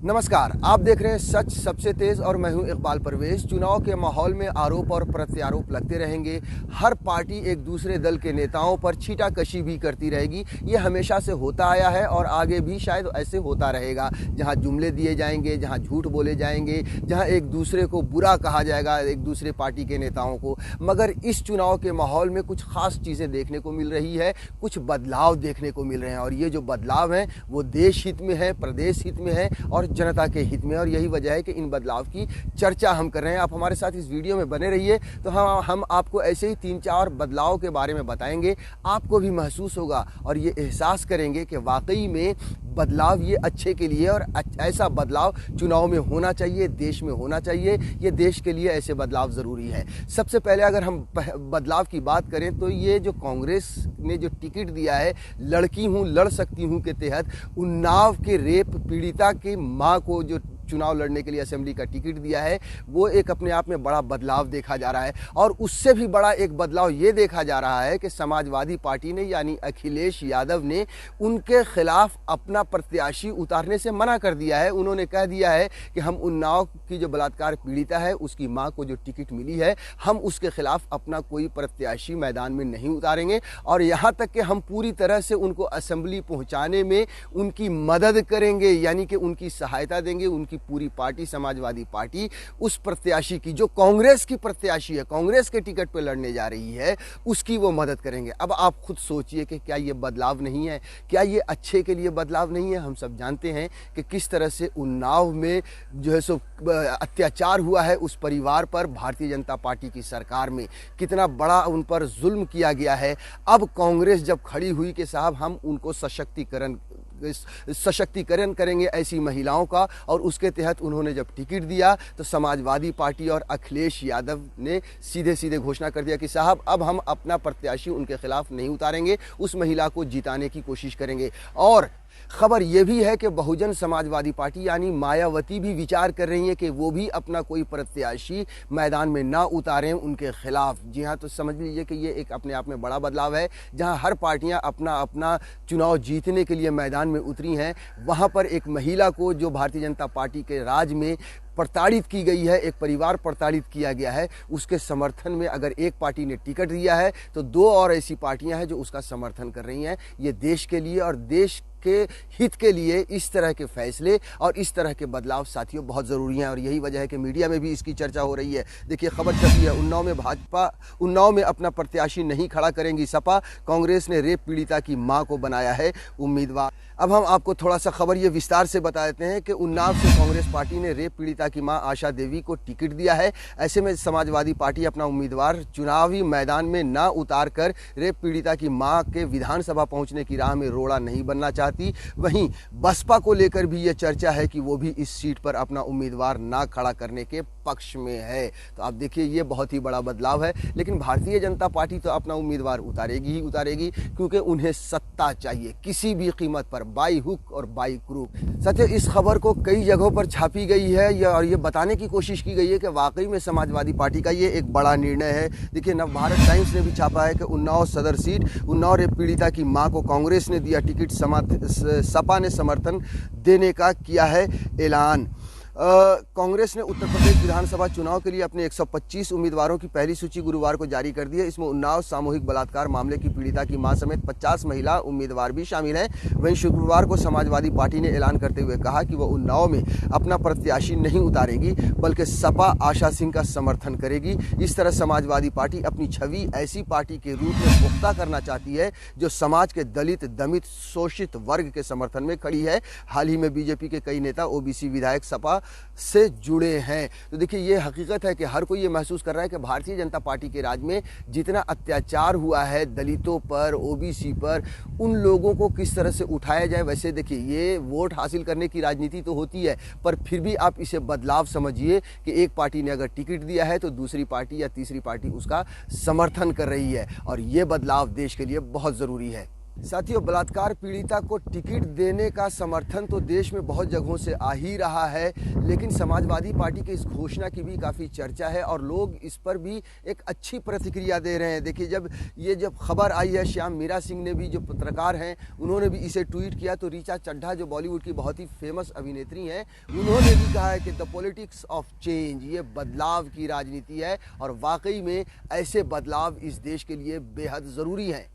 नमस्कार, आप देख रहे हैं सच सबसे तेज और मैं हूं इकबाल परवेज। चुनाव के माहौल में आरोप और प्रत्यारोप लगते रहेंगे। हर पार्टी एक दूसरे दल के नेताओं पर छीटाकशी भी करती रहेगी। ये हमेशा से होता आया है और आगे भी शायद ऐसे होता रहेगा। जहां जुमले दिए जाएंगे, जहां झूठ बोले जाएंगे, जहां एक दूसरे को बुरा कहा जाएगा, एक दूसरे पार्टी के नेताओं को। मगर इस चुनाव के माहौल में कुछ खास चीज़ें देखने को मिल रही है, कुछ बदलाव देखने को मिल रहे हैं और ये जो बदलाव हैं वो देश हित में है, प्रदेश हित में है और जनता के हित में। और यही वजह है कि इन बदलाव की चर्चा हम कर रहे हैं। आप हमारे साथ इस वीडियो में बने रहिए तो हम आपको ऐसे ही 3-4 बदलाव के बारे में बताएंगे। आपको भी महसूस होगा और ये एहसास करेंगे कि वाकई में बदलाव ये अच्छे के लिए और ऐसा बदलाव चुनाव में होना चाहिए, देश में होना चाहिए। ये देश के लिए ऐसे बदलाव ज़रूरी है। सबसे पहले अगर हम बदलाव की बात करें तो ये जो कांग्रेस ने जो टिकट दिया है लड़की हूँ लड़ सकती हूँ के तहत, उन्नाव के रेप पीड़िता की मां को जो चुनाव लड़ने के लिए असेंबली का टिकट दिया है, वो एक अपने आप में बड़ा बदलाव देखा जा रहा है। और उससे भी बड़ा एक बदलाव ये देखा जा रहा है कि समाजवादी पार्टी ने यानी अखिलेश यादव ने उनके खिलाफ अपना प्रत्याशी उतारने से मना कर दिया है। उन्होंने कह दिया है कि हम उन्नाव की जो बलात्कार पीड़िता है उसकी मां को जो टिकट मिली है, हम उसके खिलाफ अपना कोई प्रत्याशी मैदान में नहीं उतारेंगे और यहाँ तक कि हम पूरी तरह से उनको असेंबली पहुँचाने में उनकी मदद करेंगे, यानी कि उनकी सहायता देंगे। उनकी पूरी पार्टी समाजवादी पार्टी उस प्रत्याशी की जो कांग्रेस की प्रत्याशी है, कांग्रेस के टिकट पर लड़ने जा रही है, उसकी वो मदद करेंगे। अब आप खुद सोचिए कि क्या ये बदलाव नहीं है, क्या ये अच्छे के लिए बदलाव नहीं है। हम सब जानते हैं कि किस तरह से उन्नाव में जो है सो अत्याचार हुआ है उस परिवार पर, भारतीय जनता पार्टी की सरकार में कितना बड़ा उन पर जुल्म किया गया है। अब कांग्रेस जब खड़ी हुई कि साहब हम उनको सशक्तिकरण करेंगे ऐसी महिलाओं का, और उसके तहत उन्होंने जब टिकट दिया तो समाजवादी पार्टी और अखिलेश यादव ने सीधे सीधे घोषणा कर दिया कि साहब अब हम अपना प्रत्याशी उनके खिलाफ नहीं उतारेंगे, उस महिला को जिताने की कोशिश करेंगे। और खबर यह भी है कि बहुजन समाजवादी पार्टी यानी मायावती भी विचार कर रही है कि वो भी अपना कोई प्रत्याशी मैदान में ना उतारें उनके खिलाफ। जी हाँ, तो समझ लीजिए कि ये एक अपने आप में बड़ा बदलाव है। जहां हर पार्टियां अपना अपना चुनाव जीतने के लिए मैदान में उतरी हैं, वहां पर एक महिला को जो भारतीय जनता पार्टी के राज में प्रताड़ित की गई है, एक परिवार प्रताड़ित किया गया है, उसके समर्थन में अगर एक पार्टी ने टिकट दिया है तो 2 और ऐसी पार्टियां हैं जो उसका समर्थन कर रही हैं। ये देश के लिए और देश के हित के लिए इस तरह के फैसले और इस तरह के बदलाव साथियों बहुत ज़रूरी हैं और यही वजह है कि मीडिया में भी इसकी चर्चा हो रही है। देखिए खबर छपी है, उन्नाव में अपना प्रत्याशी नहीं खड़ा करेंगी सपा, कांग्रेस ने रेप पीड़िता की मां को बनाया है उम्मीदवार। अब हम आपको थोड़ा सा खबर ये विस्तार से बता देते हैं कि उन्नाव से कांग्रेस पार्टी ने रेप पीड़िता की मां आशा देवी को टिकट दिया है। ऐसे में समाजवादी पार्टी अपना उम्मीदवार चुनावी मैदान में ना उतार कर रेप पीड़िता की मां के विधानसभा पहुंचने की राह में रोड़ा नहीं बनना चाहती। वहीं बसपा को लेकर भी यह चर्चा है कि वो भी इस सीट पर अपना उम्मीदवार ना खड़ा करने के पक्ष में है। तो आप देखिए ये बहुत ही बड़ा बदलाव है। लेकिन भारतीय जनता पार्टी तो अपना उम्मीदवार उतारेगी ही उतारेगी, क्योंकि उन्हें सत्ता चाहिए किसी भी कीमत पर, बाई हुक और बाई क्रूक। साथियों, इस खबर को कई जगहों पर छापी गई है और ये बताने की कोशिश की गई है कि वाकई में समाजवादी पार्टी का ये एक बड़ा निर्णय है। देखिए नवभारत टाइम्स ने भी छापा है कि उन्नाव सदर सीट, उन्नाव रेप पीड़िता की मां को कांग्रेस ने दिया टिकट, सपा ने समर्थन देने का किया है ऐलान। कांग्रेस ने उत्तर प्रदेश विधानसभा चुनाव के लिए अपने 125 उम्मीदवारों की पहली सूची गुरुवार को जारी कर दी है। इसमें उन्नाव सामूहिक बलात्कार मामले की पीड़िता की मां समेत 50 महिला उम्मीदवार भी शामिल हैं। वहीं शुक्रवार को समाजवादी पार्टी ने ऐलान करते हुए कहा कि वह उन्नाव में अपना प्रत्याशी नहीं उतारेगी बल्कि सपा आशा सिंह का समर्थन करेगी। इस तरह समाजवादी पार्टी अपनी छवि ऐसी पार्टी के रूप में पुख्ता करना चाहती है जो समाज के दलित, दमित, शोषित वर्ग के समर्थन में खड़ी है। हाल ही में बीजेपी के कई नेता ओबीसी विधायक सपा से जुड़े हैं। तो देखिए ये हकीकत है कि हर कोई ये महसूस कर रहा है कि भारतीय जनता पार्टी के राज में जितना अत्याचार हुआ है दलितों पर, ओबीसी पर, उन लोगों को किस तरह से उठाया जाए। वैसे देखिए ये वोट हासिल करने की राजनीति तो होती है, पर फिर भी आप इसे बदलाव समझिए कि एक पार्टी ने अगर टिकट दिया है तो दूसरी पार्टी या तीसरी पार्टी उसका समर्थन कर रही है और ये बदलाव देश के लिए बहुत ज़रूरी है। साथियों, बलात्कार पीड़िता को टिकट देने का समर्थन तो देश में बहुत जगहों से आ ही रहा है, लेकिन समाजवादी पार्टी की इस घोषणा की भी काफ़ी चर्चा है और लोग इस पर भी एक अच्छी प्रतिक्रिया दे रहे हैं। देखिए, जब खबर आई है, श्याम मीरा सिंह ने भी, जो पत्रकार हैं, उन्होंने भी इसे ट्वीट किया, तो ऋचा चड्ढा जो बॉलीवुड की बहुत ही फेमस अभिनेत्री हैं, उन्होंने भी कहा है कि द पॉलिटिक्स ऑफ चेंज, ये बदलाव की राजनीति है और वाकई में ऐसे बदलाव इस देश के लिए बेहद ज़रूरी हैं।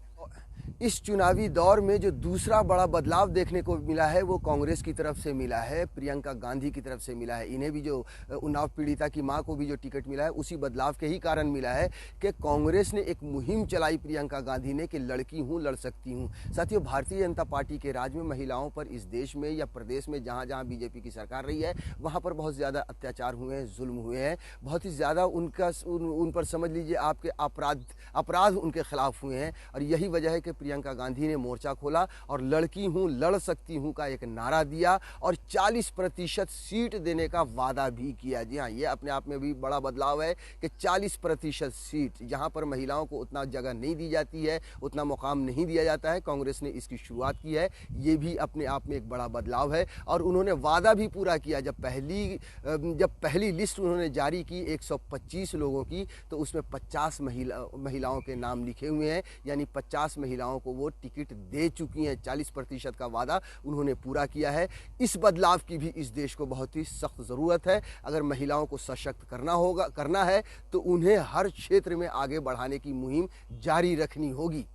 इस चुनावी दौर में जो दूसरा बड़ा बदलाव देखने को मिला है वो कांग्रेस की तरफ से मिला है, प्रियंका गांधी की तरफ से मिला है। इन्हें भी, जो उन्नाव पीड़िता की मां को भी जो टिकट मिला है, उसी बदलाव के ही कारण मिला है कि कांग्रेस ने एक मुहिम चलाई, प्रियंका गांधी ने, कि लड़की हूं, लड़ सकती हूं। साथियों, भारतीय जनता पार्टी के राज में महिलाओं पर इस देश में या प्रदेश में जहाँ जहाँ बीजेपी की सरकार रही है, वहाँ पर बहुत ज़्यादा अत्याचार हुए हैं, जुल्म हुए हैं, बहुत ही ज़्यादा उन पर समझ लीजिए आपके अपराध उनके खिलाफ हुए हैं। और यही वजह है कि प्रियंका गांधी ने मोर्चा खोला और लड़की हूं, लड़ सकती हूं का एक नारा दिया और 40% सीट देने का वादा भी किया। जी हाँ, ये अपने आप में भी बड़ा बदलाव है कि 40% सीट, जहां पर महिलाओं को उतना जगह नहीं दी जाती है, उतना मुकाम नहीं दिया जाता है, कांग्रेस ने इसकी शुरुआत की है। ये भी अपने आप में एक बड़ा बदलाव है और उन्होंने वादा भी पूरा किया। जब पहली लिस्ट उन्होंने जारी की 125 लोगों की, तो उसमें 50 महिलाओं के नाम लिखे हुए हैं, यानी 50 महिलाओं को वो टिकट दे चुकी हैं। 40% का वादा उन्होंने पूरा किया है। इस बदलाव की भी इस देश को बहुत ही सख्त ज़रूरत है। अगर महिलाओं को सशक्त करना है तो उन्हें हर क्षेत्र में आगे बढ़ाने की मुहिम जारी रखनी होगी।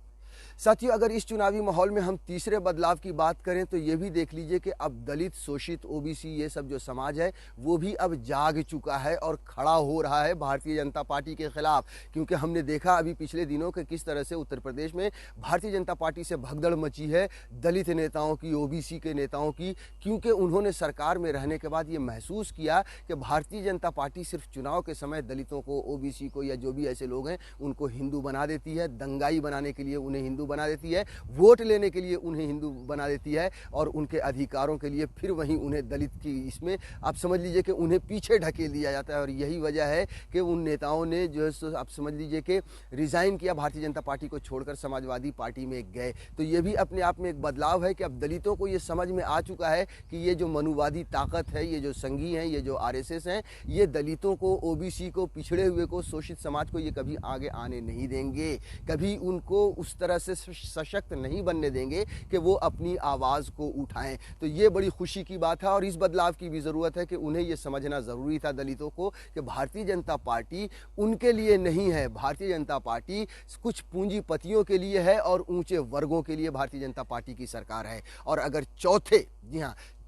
साथियों, अगर इस चुनावी माहौल में हम तीसरे बदलाव की बात करें तो ये भी देख लीजिए कि अब दलित, शोषित, ओबीसी, ये सब जो समाज है वो भी अब जाग चुका है और खड़ा हो रहा है भारतीय जनता पार्टी के खिलाफ। क्योंकि हमने देखा अभी पिछले दिनों के किस तरह से उत्तर प्रदेश में भारतीय जनता पार्टी से भगदड़ मची है दलित नेताओं की, ओबीसी के नेताओं की, क्योंकि उन्होंने सरकार में रहने के बाद ये महसूस किया कि भारतीय जनता पार्टी सिर्फ चुनाव के समय दलितों को, ओबीसी को या जो भी ऐसे लोग हैं उनको हिंदू बना देती है, दंगाई बनाने के लिए उन्हें हिंदू बना देती है, वोट लेने के लिए उन्हें हिंदू बना देती है और उनके अधिकारों के लिए फिर वहीं उन्हें दलित की, इसमें आप समझ लीजिए कि उन्हें पीछे ढकेल दिया जाता है। और यही वजह है कि उन नेताओं ने जो है आप समझ लीजिए कि रिज़ाइन किया, भारतीय जनता पार्टी को छोड़कर समाजवादी पार्टी में गए। तो ये भी अपने आप में एक बदलाव है कि अब दलितों को ये समझ में आ चुका है कि ये जो मनुवादी ताकत है, ये जो संघी हैं, ये जो आरएसएस हैं, ये दलितों को, ओबीसी को, पिछड़े हुए को, शोषित समाज को ये कभी आगे आने नहीं देंगे, कभी उनको उस तरह से सशक्त नहीं बनने देंगे कि वो अपनी आवाज़ को उठाएं। तो ये बड़ी खुशी की बात है और इस बदलाव की भी ज़रूरत है कि उन्हें ये समझना ज़रूरी था दलितों को कि भारतीय जनता पार्टी उनके लिए नहीं है। भारतीय जनता पार्टी कुछ पूंजीपतियों के लिए है और ऊंचे वर्गों के लिए भारतीय जनता पार्टी की सरकार है। और अगर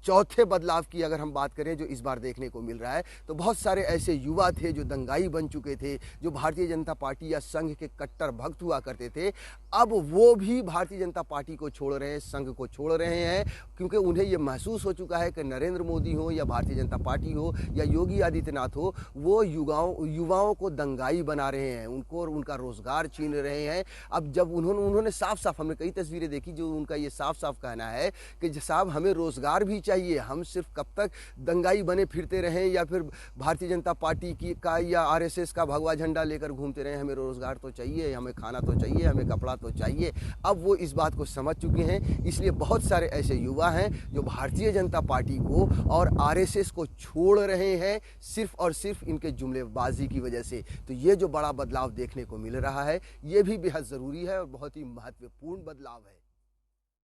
चौथे बदलाव की अगर हम बात करें जो इस बार देखने को मिल रहा है, तो बहुत सारे ऐसे युवा थे जो दंगाई बन चुके थे, जो भारतीय जनता पार्टी या संघ के कट्टर भक्त हुआ करते थे, अब वो भी भारतीय जनता पार्टी को छोड़ रहे हैं, संघ को छोड़ रहे हैं, क्योंकि उन्हें ये महसूस हो चुका है कि नरेंद्र मोदी हो या भारतीय जनता पार्टी हो या योगी आदित्यनाथ हो, वो युवाओं को दंगाई बना रहे हैं, उनको और उनका रोजगार छीन रहे हैं। अब जब उन्होंने साफ हमने कई तस्वीरें देखी जो उनका ये साफ कहना है कि साहब हमें रोजगार भी चाहिए, हम सिर्फ कब तक दंगाई बने फिरते रहें या फिर भारतीय जनता पार्टी का या आरएसएस का भगवा झंडा लेकर घूमते रहें, हमें रोजगार तो चाहिए, हमें खाना तो चाहिए, हमें कपड़ा तो चाहिए। अब वो इस बात को समझ चुके हैं, इसलिए बहुत सारे ऐसे युवा हैं जो भारतीय जनता पार्टी को और आरएसएस को छोड़ रहे हैं सिर्फ और सिर्फ इनके जुमलेबाजी की वजह से। तो ये जो बड़ा बदलाव देखने को मिल रहा है, ये भी बेहद ज़रूरी है और बहुत ही महत्वपूर्ण बदलाव है।